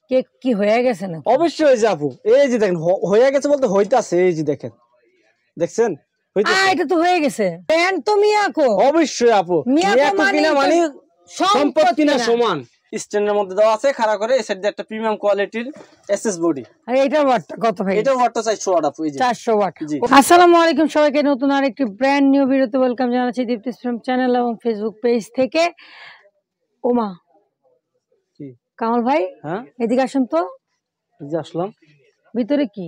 Cake কি হয়ে গেছে না? অবশ্যই হয়ে যাবো। এই যে দেখেন হয়ে গেছে বলতে হইতাছে, এই যে দেখেন, দেখছেন এটা তো হয়ে গেছে। ব্র্যান্ড তো মিয়াকো। অবশ্যই আপু, মিয়াকো কিনা মানে সম্পদ কিনা সমান। স্ট্যান্ডের মধ্যে দেওয়া আছে খাড়া করে, এই সাইড দিয়ে একটা প্রিমিয়াম কোয়ালিটির এসএস বডি। আর এটার ওয়াটটা কত ভাই? এটার ওয়াটটা 400 ওয়াট আপু, এই যে 400 ওয়াট। আসসালামু আলাইকুম সবাইকে, নতুন আরেকটি ব্র্যান্ড নিউ ভিডিওতে ওয়েলকাম জানাচ্ছি দীপ্তি ফ্রেম চ্যানেল এবং ফেসবুক পেজ থেকে। ওমা কি কামাল ভাই, হ্যাঁ এদিকে আসুন তো। এই যে আসলাম। ভিতরে কি?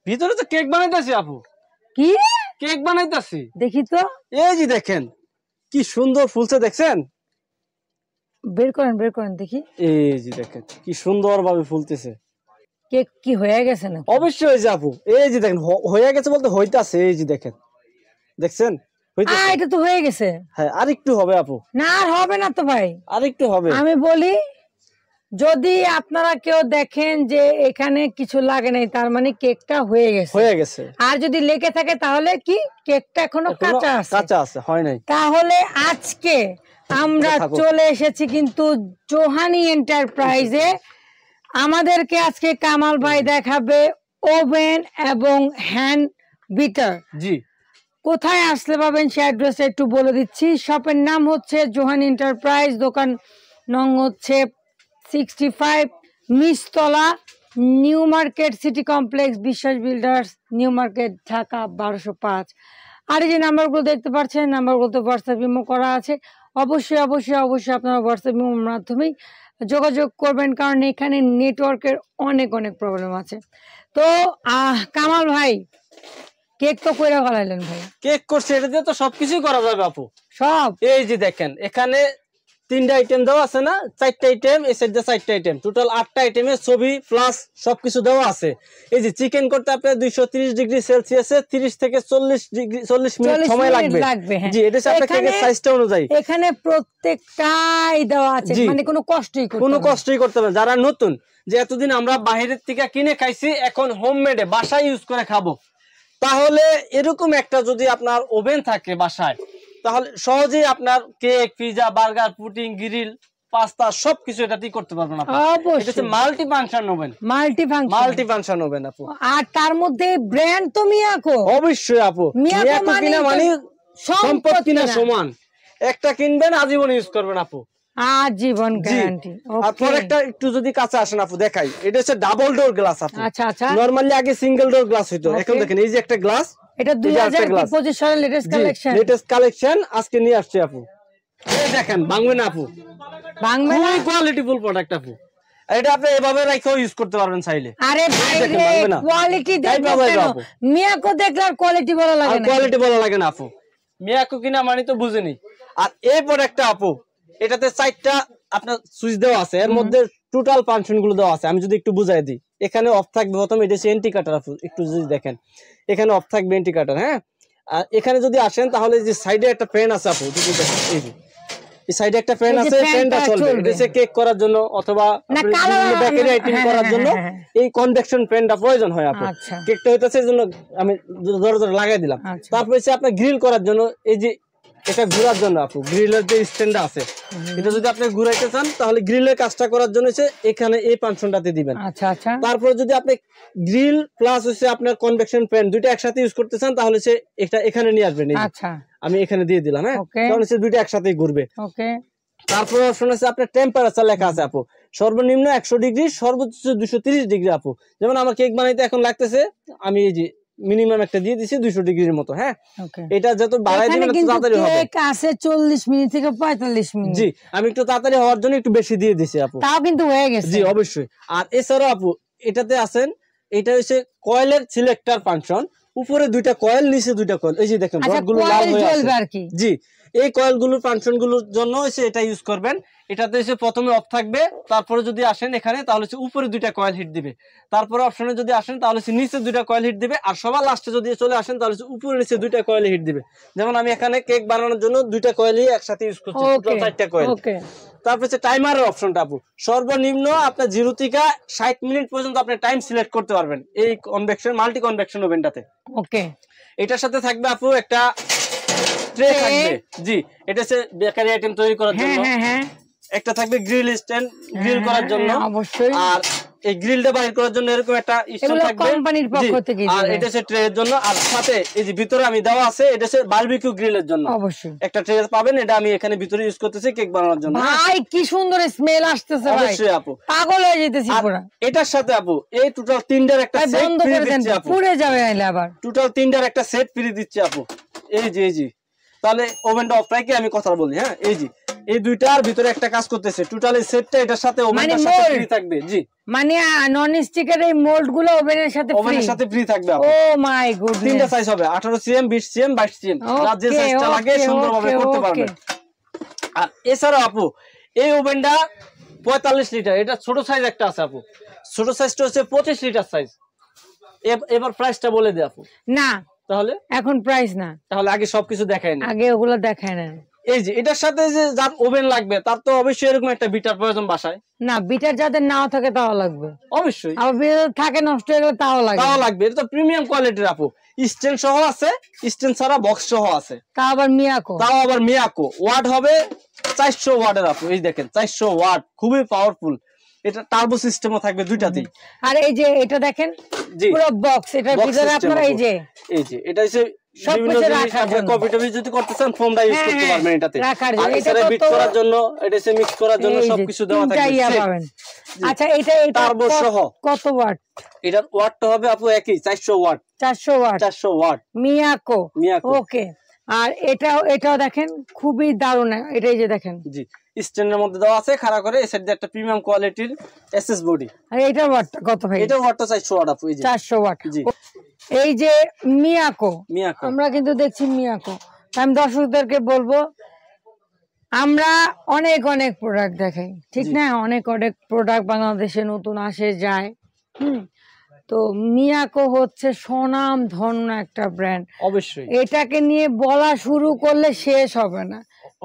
ভিতরে তো কেক বানাইতাছি আপু। কি কেক বানাইতাছি? দেখি তো। এই যে দেখেন কি সুন্দর ফুলছে, দেখছেন? বের করেন দেখি। এই যে দেখেন কি সুন্দর ভাবে ফুলতেছে। কেক কি হয়ে গেছে না? অবশ্যই হয়ে যাবো। এই যে দেখেন হয়ে গেছে বলতে হইতাছে, এই যে দেখেন, দেখছেন? এটা তো হয়ে গেছে। হ্যাঁ, আরেকটু হবে আপু। না আর হবে না তো ভাই, আরেকটু হবে। আমি বলি, যদি আপনারা কেউ দেখেন যে এখানে কিছু লাগে নাই, তার মানে কেকটা হয়ে গেছে। আর যদি লেগে থাকে তাহলে কি কেকটা এখনো কাঁচা আছে, হয় নাই। তাহলে আজকে আমরা চলে এসেছি কিন্তু জোহানি এন্টারপ্রাইজে। আমাদেরকে আজকে কামাল ভাই দেখাবে ওভেন এবং হ্যান্ড বিটার। জি, কোথায় আসলে পাবেন সে অ্যাড্রেসটা একটু বলে দিচ্ছি। শপের নাম হচ্ছে জোহানি এন্টারপ্রাইজ, দোকান নং হচ্ছে 65, নিচতলা, নিউ মার্কেট সিটি কমপ্লেক্স, বিশ্বাস বিল্ডার্স, নিউ মার্কেট, ঢাকা 1205। আর এই যে নাম্বারগুলো দেখতে পাচ্ছেন, নাম্বারগুলোতে হোয়াটসঅ্যাপ ইমো করা আছে। অবশ্যই আপনারা হোয়াটসঅ্যাপ ইমোর মাধ্যমেই যোগাযোগ করবেন, কারণ এখানে নেটওয়ার্কের অনেক প্রবলেম আছে। তো কামাল ভাই, কেক তো কইরা ফেলাইলেন ভাই। কেক করছে, এটা দিয়ে তো সবকিছু করা যাবে আপু। সব এই যে দেখেন এখানে 3টা আইটেম দেওয়া আছে না, 4টা আইটেম, এই সাইডে 4টা আইটেম, টোটাল 8টা আইটেমের ছবি প্লাস সবকিছু দেওয়া আছে। এই যে চিকেন করতে আপনার 230 ডিগ্রি সেলসিয়াসে 30 থেকে 40 মিনিট সময় লাগবে। জি, এটা হচ্ছে আপনার কেকের সাইজটা অনুযায়ী। এখানে প্রত্যেকটাই দেওয়া আছে, মানে কোনো কষ্টই করতে হবে। যারা নতুন, যে এতদিন আমরা বাইরের থেকে কিনে খাইছি, এখন হোমমেডে বাসায় ইউজ করে খাবো, তাহলে এরকম একটা যদি আপনার ওভেন থাকে বাসায়, তাহলে সহজেই আপনার cake, pizza, burger, pudding, grill, pasta সবকিছু এটাতেই করতে পারবেন আপনি। এটা হচ্ছে multi function oven. Multi function oven আপু। আর তার মধ্যে ব্র্যান্ড তো মিয়াকো। অবশ্যই আপু, মিয়াকো কিনা মানে সম্পদ কিনা সমান। একটা কিনবেন আজীবন ইউজ করবেন আপু, আজীবন গ্যারান্টি। আর একটা একটু যদি কাছে আসেন আপু, দেখাই। এটা হচ্ছে ডাবল ডোর গ্লাস আপু। আচ্ছা, নরমালি আগে সিঙ্গেল ডোর গ্লাস হইতো, এখন দেখেন এই যে একটা গ্লাস। এটা 2025 সালের লেটেস্ট কালেকশন আজকে নিয়ে আসছে আপু। এই দেখেন, ভাঙবে না আপু, ভাঙবে না, কোয়ালিটিফুল প্রোডাক্ট আপু। এটা আপনি এভাবে রাখেও ইউজ করতে পারবেন চাইলে। আরে ভাই রে, কোয়ালিটি দেখবেন আপু। মিয়াকো দেখলে আর কোয়ালিটি ভালো লাগে না, কোয়ালিটি ভালো লাগে না আপু। মিয়াকো কিনা মানে তো বুঝেনি। আর এই প্রোডাক্টটা আপু, এটাতে 4টা আপনার সুইচ দেওয়া আছে, এর মধ্যে টোটাল ফাংশন গুলো দেওয়া আছে। আমি যদি একটু বুঝাই দিই, এখানে অফ থাকবে প্রথমে, এটা হচ্ছে এন্টি কাটার আপু, একটু যদি দেখেন এখানে অফ থাকবে এন্টি কাটার। হ্যাঁ, আর এখানে যদি আসেন তাহলে যে সাইডে একটা ফ্যান আছে আপু, যদি দেখেন এই যে এই সাইডে একটা ফ্যান আছে, ফ্যানটা চলবে। এটা হচ্ছে কেক করার জন্য অথবা বেকারি আইটেম করার জন্য এই কনভেকশন ফ্যানটা প্রয়োজন হয় আপু। কেকটা হইতাছে এজন্য আমি জোরে লাগাই দিলাম। তারপর হচ্ছে আপনার গ্রিল করার জন্য এই যে এটা ঘোরার জন্য আপু, গ্রিলের যে স্ট্যান্ড আছে, এটা যদি আপনি ঘুরাইতে চান তাহলে গ্রিলের কাজটা করার জন্য এখানে এই ফাংশনটাতে দিবেন। তারপর যদি আপনি গ্রিল প্লাস হচ্ছে আপনার কনভেকশন ফ্যান দুইটা একসাথে ইউজ করতে চান, তাহলে এটা এখানে নিয়ে আসবেন। আমি এখানে দিয়ে দিলাম। হ্যাঁ, তাহলে দুইটা একসাথেই ঘুরবে। তারপর অপশন আছে আপনার টেম্পারেচার লেখা আছে আপু, সর্বনিম্ন 100 ডিগ্রি, সর্বোচ্চ 230 ডিগ্রি আপু। যেমন আমার কেক বানাইতে এখন লাগতেছে, আমি এই যে মিনিমাম একটা দিয়ে দিছি 200 ডিগ্রির মতো। হ্যাঁ, এটা যত বাড়াই দিবেন তত তাড়াতাড়ি হবে। কেক আছে 40 মিনিট থেকে 45 মিনিট। জি, আমি একটু তাড়াতাড়ি হওয়ার জন্য একটু বেশি দিয়ে দিছি আপু, তাও কিন্তু হয়ে গেছে। জি অবশ্যই। আর এছাড়াও আপু এটাতে আছেন, এটা হচ্ছে কয়েলের সিলেক্টর ফাংশন, উপরে 2টা কয়েল, নিচে 2টা কয়েল। এই যে দেখেন রডগুলো লাল হয়ে আছে। জি, এই কয়েলগুলোর ফাংশন গুলোর জন্য এটা ইউজ করবেন। এটাতে প্রথমে অফ থাকবে, তারপরে যদি আসেন এখানে তাহলে উপরে 2টা কয়েল হিট দিবে, তারপরে অপশনে যদি আসেন তাহলে নিচে 2টা কয়েল হিট দিবে, আর সবার লাস্টে যদি চলে আসেন তাহলে উপরে নিচে 2টা কয়েল হিট দিবে। যেমন আমি এখানে কেক বানানোর জন্য 2টা কয়েলই একসাথে ইউজ করছি, টোটাল 4টা কয়েল। তারপর টাইমারের অপশনটা আপু, সর্বনিম্ন আপনার 0 থেকে 60 মিনিট পর্যন্ত আপনি টাইম সিলেক্ট করতে পারবেন এই কনভেকশন মাল্টি কনভেকশন ওভেনটাতে। এটার সাথে থাকবে আপু একটা ট্রে থাকবে। জি, এটা হচ্ছে বেকারি আইটেম তৈরি করার জন্য। একটা থাকবে গ্রিল স্ট্যান্ড, গ্রিল করার জন্য অবশ্যই। আর এই গ্রিলটা বাইর করার জন্য এরকম একটা স্ট্যান্ড থাকবে কোম্পানির পক্ষ থেকে, আর এটা হচ্ছে ট্রে এর জন্য। আর সাথে এই যে ভিতরে আমি দেওয়া আছে এটা হচ্ছে বারবিকিউ গ্রিলের জন্য অবশ্যই একটা ট্রে পাবেন। এটা আমি এখানে ভিতরে ইউজ করতেছি কেক বানানোর জন্য। ভাই কি সুন্দর স্মেল আসতেছে ভাই, অবশ্যই আপু, পাগল হয়ে যেতেছি পুরো। এটার সাথে আপু এই টোটাল তিনটার একটা সেট বন্ধ ফ্রি করে দেন, দিচ্ছি আপু, পুড়ে যাবে নাইলে আবার। টোটাল তিনটার একটা সেট ফ্রি দিচ্ছি আপু। এই যে তাহলে ওভেনটা অফ রাখি আমি কথা বলি। হ্যাঁ, এই যে এই দুইটার ভিতরে একটা কাজ করতেছে, টোটাল এই সেটটা এটার সাথে ওভেনটার সাথে ফ্রি থাকবে। জি, মানে নন স্টিকের এই মোল্ড গুলো ওভেনের সাথে ফ্রি থাকবে আপু। ও মাই গড, তিনটা সাইজ হবে, 18 সিএম, 20 সিএম, 22 সিএম, যার যে সাইজটা লাগে সুন্দরভাবে করতে পারবেন। আর এছাড়া আপু এই ওভেনটা 45 লিটার, এটা ছোট সাইজ একটা আছে আপু, ছোট সাইজটা হচ্ছে 25 লিটার সাইজ। এবার প্রাইসটা বলে দে আপু। না তাহলে এখন প্রাইস না, তাহলে আগে সবকিছু দেখায় না, আগে ওগুলো দেখায় না। এই যে এটার সাথে যে যার ওভেন লাগবে তার তো অবশ্যই এরকম একটা বিটার প্রয়োজন বাসায়। না, বিটার যাদের নাও থাকে তাও লাগবে, অবশ্যই। আবার বিটার থাকে নষ্ট হয়ে গেলে তাও লাগবে। এটা তো প্রিমিয়াম কোয়ালিটির আপু, স্ট্যান্ড সহ আছে, স্ট্যান্ড ছাড়া বক্স সহ আছে, তাও আবার মিয়াকো। ওয়াট হবে 400 ওয়াটের আপু। এই দেখেন 400 ওয়াট, খুবই পাওয়ারফুল। এটা টার্বো সিস্টেমও থাকবে দুইটাতেই। আর এই যে এটা দেখেন পুরো বক্স, এটার ভিতরে আপনারা এই যে এটা হচ্ছে বিভিন্ন জিনিস আপনি কপি টপি যদি করতে চান ফোমটা ইউজ করতে পারবেন এটাতে। আর এছাড়া বিট করার জন্য, এটা হচ্ছে মিক্স করার জন্য সবকিছু দেওয়া থাকবে। আচ্ছা, এটা টার্বো সহ কত ওয়াট? এটার ওয়াটটা হবে আপু একই 400 ওয়াট। 400 ওয়াট মিয়াকো। ওকে। আর এটাও দেখেন খুবই দারুণ, এটাই যে দেখেন জি স্ট্যান্ডের মধ্যে দেওয়া আছে খাড়া করে, এই সাইড দিয়ে একটা প্রিমিয়াম কোয়ালিটির এসএস বডি। আর এটার ওয়াটটা কত ভাই? এটার ওয়াটটা 400 ওয়াট আপু। এই যে 400 ওয়াট। জি, এই যে মিয়াকো, আমরা কিন্তু দেখছি মিয়াকো। আমি দর্শকদেরকে বলবো আমরা অনেক প্রোডাক্ট দেখাই, ঠিক না? অনেক প্রোডাক্ট বাংলাদেশে নতুন আসে যায়। তো মিয়াকো হচ্ছে স্বনাম ধন্য একটা ব্র্যান্ড, অবশ্যই। এটাকে নিয়ে বলা শুরু করলে শেষ হবে না,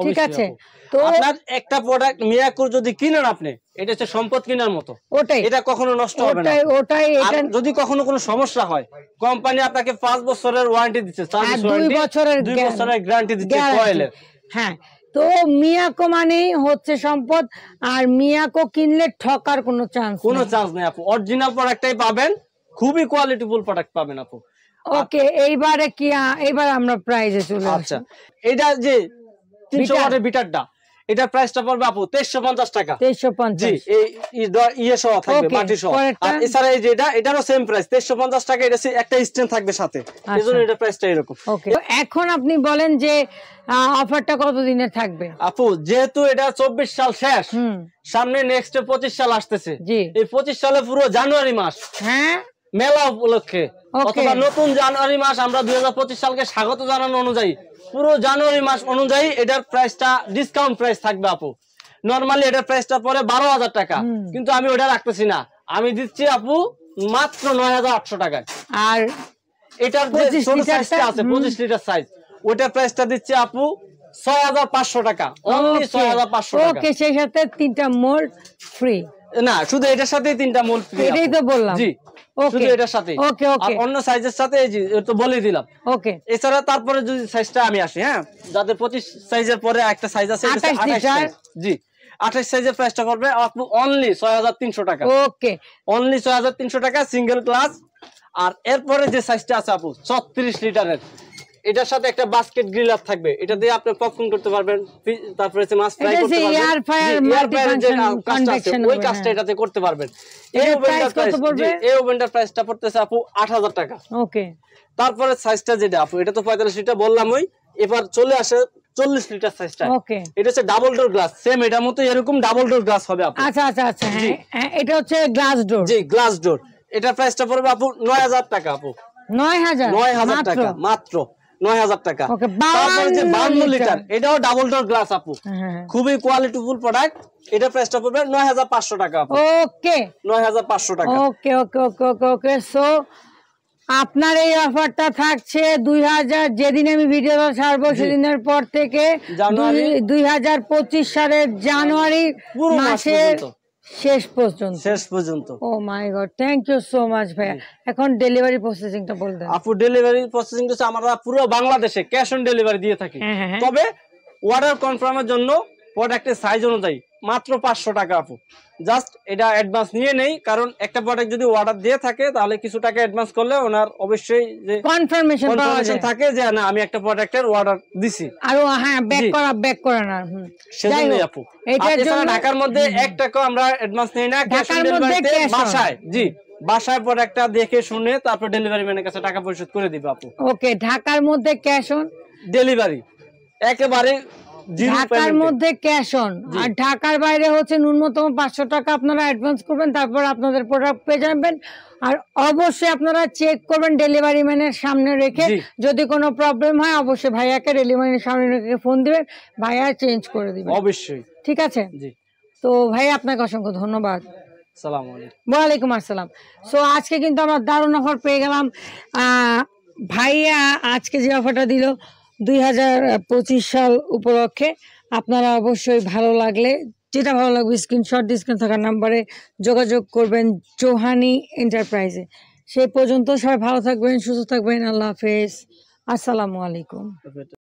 ঠিক আছে? তো আপনার একটা প্রোডাক্ট মিয়াকো যদি কিনেন আপনি, এটা হচ্ছে সম্পদ কেনার মতো, ওটাই, এটা কখনো নষ্ট হবে না। এটা যদি কখনো কোনো সমস্যা হয়, কোম্পানি আপনাকে 5 বছরের ওয়ারেন্টি দিচ্ছে, 2 বছরের গ্যারান্টি দিচ্ছে কয়েলের। হ্যাঁ, তো মিয়াকো মানেই হচ্ছে সম্পদ, আর মিয়াকো কিনলে ঠকার কোনো চান্স নেই আপু। অরিজিনাল প্রোডাক্টটাই পাবেন, খুবই কোয়ালিটিফুল প্রোডাক্ট পাবেন আপু। ওকে, এইবার আমরা প্রাইসে চলে আসি। আচ্ছা, এটা যে 300 ওয়াটের বিটারটা, এটা প্রাইসটা পড়বে আপু 2350 টাকা। 2350। জি, এই ইয়ে সহ থাকবে, বাটি সহ। আর এছাড়া এই যে এটারও সেম প্রাইস 2350 টাকা। এটা একটা স্ট্যান্ড থাকবে সাথে, এজন্য এটা প্রাইসটা এরকম। ওকে, তো এখন আপনি বলেন যে অফারটা কত দিনের থাকবে? আপু যেহেতু এটা 24 সাল শেষ, সামনে নেক্সট 25 সাল আসতেছে। এই 25 সালে পুরো জানুয়ারি মাস, হ্যাঁ, মেলা উপলক্ষে অথবা নতুন জানুয়ারি মাস, আমরা 2025 সালকে স্বাগত জানানো অনুযায়ী পুরো জানুয়ারি মাস অনুযায়ী এটার প্রাইসটা ডিসকাউন্ট প্রাইস থাকবে আপু। নরমালি এটার প্রাইসটা পরে 12,000 টাকা, কিন্তু আমি ওটা রাখতেছি না, আমি দিচ্ছি আপু মাত্র 9,800 টাকায়। আর এটার যে ছোট সাইজটা আছে 25 লিটার সাইজ, ওটার প্রাইসটা দিচ্ছি আপু 6,500 টাকা, অনলি 6,500 টাকা। ওকে, সেই সাথে 3টা মোল্ড ফ্রি। না, শুধু এটার সাথেই 3টা মোল্ড ফ্রি। এটাই তো বললাম। জি, শুধু এটার সাথে। ওকে ওকে, আর অন্য সাইজের সাথে এই যে তো বলে দিলাম। ওকে, এছাড়া তারপরে যদি সাইজটা আমি আসি, হ্যাঁ, যাদের 25 সাইজের পরে একটা সাইজ আছে 28 সাইজ। জি, 28 সাইজের প্রাইসটা পড়বে আপু অনলি 6,300 টাকা। ওকে, অনলি 6,300 টাকা সিঙ্গেল গ্লাস। আর এরপরে যে সাইজটা আছে আপু 36 লিটারের, এটার সাথে একটা বাস্কেট গ্রিলার থাকবে, এটা দিয়ে আপনি পপকর্ন করতে পারবেন, তারপরে মাছ ফ্রাই করতে পারবেন, এয়ার ফ্রায়ার যে কাজটা আছে ওই কাজটা এটাতে করতে পারবেন। এই ওভেনটার প্রাইসটা পড়তেছে আপু 8,000 টাকা। ওকে, তারপরে সাইজটা যেটা আপু, এটা তো 45 লিটার বললাম, ওই এবার চলে আসে 40 লিটার সাইজটা। ওকে, এটা হচ্ছে ডাবল ডোর গ্লাস, সেম এটার মতো এরকম ডাবল ডোর গ্লাস হবে আপু। আচ্ছা আচ্ছা আচ্ছা, হ্যাঁ, এটা হচ্ছে গ্লাস ডোর। জি, গ্লাস ডোর। এটার প্রাইসটা পড়বে আপু 9,000 টাকা আপু। 9,000 টাকা মাত্র, 9,000 টাকা। ওকে, তারপরে যে 52 লিটার, এটাও ডাবল ডোর গ্লাস আপু, খুবই কোয়ালিটিফুল প্রোডাক্ট। এটা প্রাইসটা পড়বে 9,500 টাকা আপু। ওকে, 9,500 টাকা। ওকে ওকে ওকে ওকে ওকে। সো আপনার এই অফারটা থাকছে 2000, যেদিন আমি ভিডিওটা ছাড়বো সেদিনের পর থেকে 2025 সালের জানুয়ারি মাসের শেষ পর্যন্ত। Oh my God, thank you so much ভাইয়া। এখন ডেলিভারি প্রসেসিংটা বল দেন আপু। ডেলিভারি প্রসেসিং হচ্ছে আমরা পুরো বাংলাদেশে ক্যাশ অন ডেলিভারি দিয়ে থাকি, তবে অর্ডার কনফার্মের জন্য প্রোডাক্টের সাইজ অনুযায়ী মাত্র 500 টাকা আপু। জাস্ট এটা অ্যাডভান্স নিয়ে নেই, কারণ একটা প্রোডাক্ট যদি অর্ডার দিয়ে থাকে তাহলে কিছু টাকা অ্যাডভান্স করলে ওনার অবশ্যই যে কনফার্মেশন থাকে যে না আমি একটা প্রোডাক্টের অর্ডার দিছি। আর হ্যাঁ ব্যাক করা না। সেজন্যই আপু। এটার জন্য ঢাকার মধ্যে 1 টাকা আমরা অ্যাডভান্স নেই না, ক্যাশ অন ডেলিভারিতে বাসায় বাসায় প্রোডাক্টটা দেখে শুনে তারপর ডেলিভারি ম্যানের কাছে টাকা পরিশোধ করে দিবে আপু। ওকে, ঢাকার মধ্যে ক্যাশ অন ডেলিভারি একেবারে ঢাকার মধ্যে ক্যাশ অন, আর ঢাকার বাইরে হচ্ছে ন্যূনতম 500 টাকা আপনারা অ্যাডভান্স করবেন, তারপর আপনাদের প্রোডাক্ট পেয়ে যাবেন। আর অবশ্যই আপনারা চেক করবেন ডেলিভারি ম্যানের সামনে রেখে, যদি কোনো প্রবলেম হয় অবশ্যই ভাইয়াকে ডেলিভারির সামনে রেখে ফোন দিবেন, ভাইয়া চেঞ্জ করে দিবেন অবশ্যই। ঠিক আছে? জি। তো ভাই আপনাকে অসংখ্য ধন্যবাদ। আসসালামু আলাইকুম। ওয়ালাইকুম আসসালাম। সো আজকে কিন্তু আমরা দারুণ অফার পেয়ে গেলাম। ভাইয়া আজকে যে অফারটা দিল 2025 সাল উপলক্ষে, আপনারা অবশ্যই ভালো লাগলে, যেটা ভালো লাগবে স্ক্রিনশট ডিসকাউন্ট থাকার নাম্বারে যোগাযোগ করবেন জোহানি এন্টারপ্রাইজে। সেই পর্যন্ত সবাই ভালো থাকবেন, সুস্থ থাকবেন। আল্লাহ হাফেজ, আসসালামু আলাইকুম।